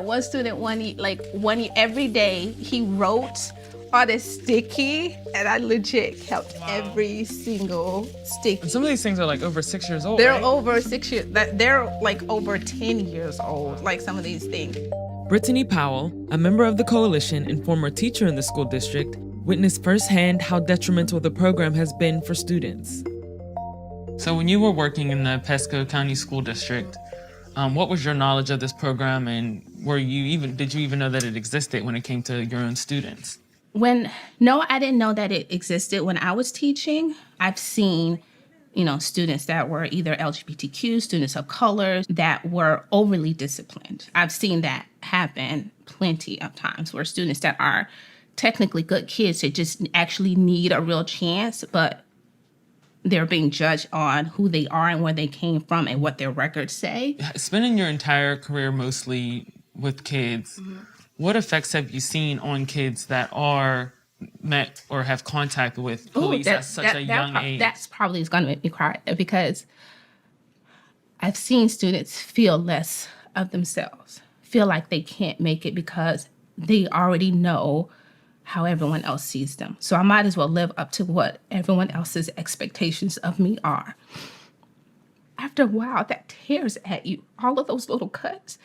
One student, every day, he wrote on a sticky, and I legit kept every single sticky. And some of these things are like over 6 years old, They're right? over 6 years, they're like over 10 years old, like some of these things. Brittany Powell, a member of the coalition and former teacher in the school district, witnessed firsthand how detrimental the program has been for students. So when you were working in the Pasco County School District, what was your knowledge of this program, and did you even know that it existed when it came to your own students? No, I didn't know that it existed when I was teaching. I've seen, students that were either LGBTQ, students of color, that were overly disciplined. I've seen that happen plenty of times, where students that are technically good kids that just actually need a real chance, but they're being judged on who they are and where they came from and what their records say. Spending your entire career mostly with kids, what effects have you seen on kids that are met or have contact with police at such a young age? That's probably going to make me cry, because I've seen students feel less of themselves, feel like they can't make it because they already know how everyone else sees them. So I might as well live up to what everyone else's expectations of me are. After a while, that tears at you. All of those little cuts,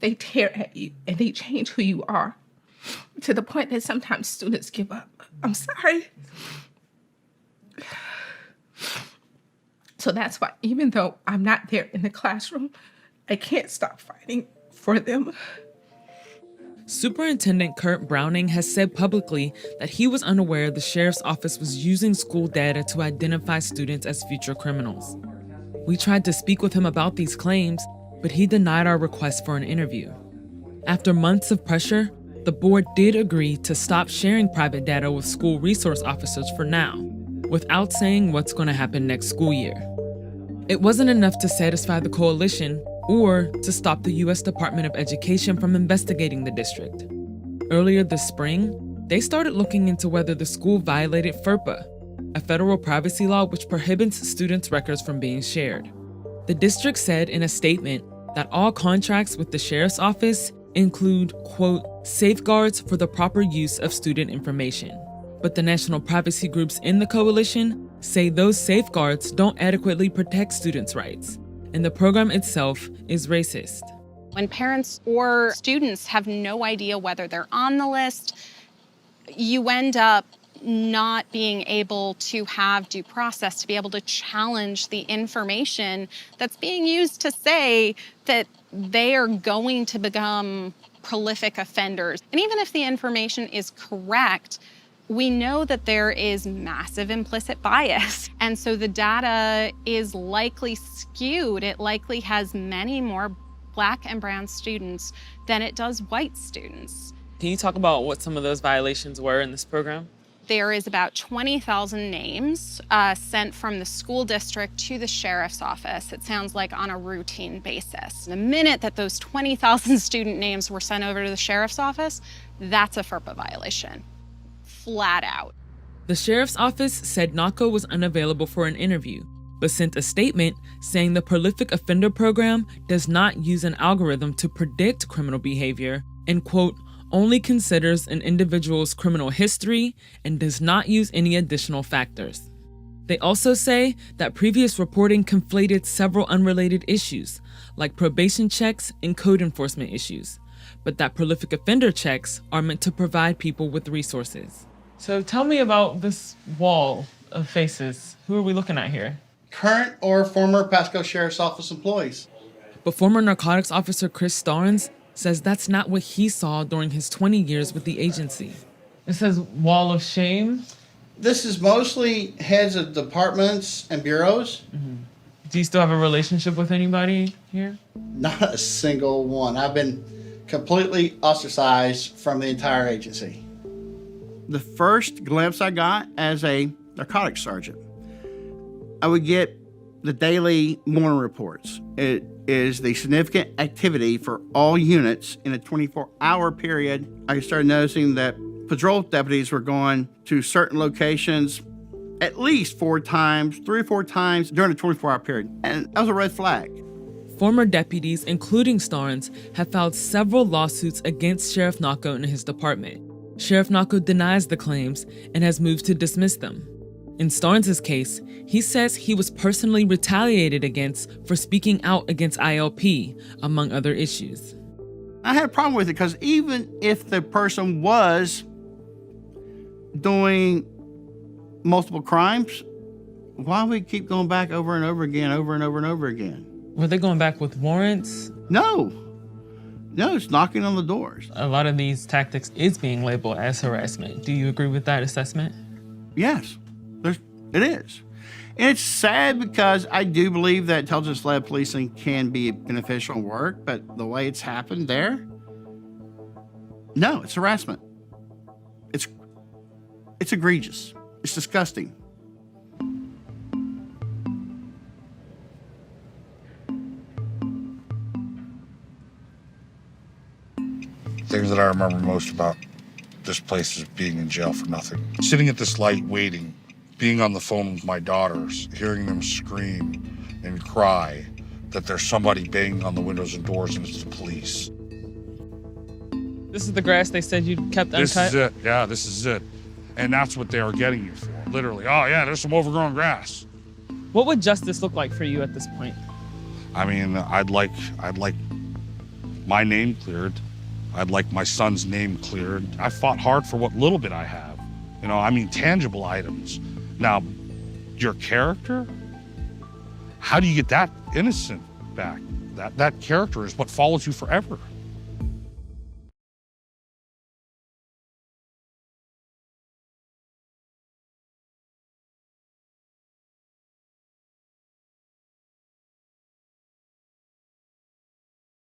they tear at you and they change who you are, to the point that sometimes students give up. I'm sorry. So that's why, even though I'm not there in the classroom, I can't stop fighting for them. Superintendent Kurt Browning has said publicly that he was unaware the sheriff's office was using school data to identify students as future criminals. We tried to speak with him about these claims, but he denied our request for an interview. After months of pressure, the board did agree to stop sharing private data with school resource officers for now, without saying what's going to happen next school year. It wasn't enough to satisfy the coalition or to stop the U.S. Department of Education from investigating the district. Earlier this spring, they started looking into whether the school violated FERPA, a federal privacy law which prohibits students' records from being shared. The district said in a statement that all contracts with the sheriff's office include, quote, safeguards for the proper use of student information. But the national privacy groups in the coalition say those safeguards don't adequately protect students' rights, and the program itself is racist. When parents or students have no idea whether they're on the list, you end up not being able to have due process, to be able to challenge the information that's being used to say that they are going to become prolific offenders. And even if the information is correct, we know that there is massive implicit bias. And so the data is likely skewed. It likely has many more Black and brown students than it does white students. Can you talk about what some of those violations were in this program? There is about 20,000 names sent from the school district to the sheriff's office. It sounds like on a routine basis. The minute that those 20,000 student names were sent over to the sheriff's office, that's a FERPA violation. Flat out. The sheriff's office said NACO was unavailable for an interview, but sent a statement saying the prolific offender program does not use an algorithm to predict criminal behavior and, quote, only considers an individual's criminal history and does not use any additional factors. They also say that previous reporting conflated several unrelated issues, like probation checks and code enforcement issues, but that prolific offender checks are meant to provide people with resources. So tell me about this wall of faces. Who are we looking at here? Current or former Pasco Sheriff's Office employees. But former narcotics officer Chris Starnes says that's not what he saw during his 20 years with the agency. It says wall of shame. This is mostly heads of departments and bureaus. Mm-hmm. Do you still have a relationship with anybody here? Not a single one. I've been completely ostracized from the entire agency. The first glimpse I got as a narcotics sergeant, I would get the daily morning reports. It is the significant activity for all units in a 24-hour period. I started noticing that patrol deputies were going to certain locations at least 3 or 4 times during a 24-hour period. And that was a red flag. former deputies, including Starnes, have filed several lawsuits against Sheriff Nacco and his department. Sheriff Nacco denies the claims and has moved to dismiss them. In Starnes' case, he says he was personally retaliated against for speaking out against ILP, among other issues. I had a problem with it because even if the person was doing multiple crimes, why would we keep going back over and over again, over and over and over again? Were they going back with warrants? No, it's knocking on the doors. A lot of these tactics is being labeled as harassment. Do you agree with that assessment? Yes, it is. And it's sad because I do believe that intelligence-led policing can be beneficial work, but the way it's happened there, no, it's harassment. It's egregious. It's disgusting. Things that I remember most about this place is being in jail for nothing. Sitting at this light waiting, being on the phone with my daughters, hearing them scream and cry that there's somebody banging on the windows and doors and it's the police. This is the grass they said you kept uncut? This is it. Yeah, this is it. And that's what they are getting you for, literally. Oh, yeah, there's some overgrown grass. What would justice look like for you at this point? I mean, I'd like my name cleared. I'd like my son's name cleared. I fought hard for what little bit I have. You know, I mean, tangible items. Now, your character, how do you get that innocent back? That character is what follows you forever.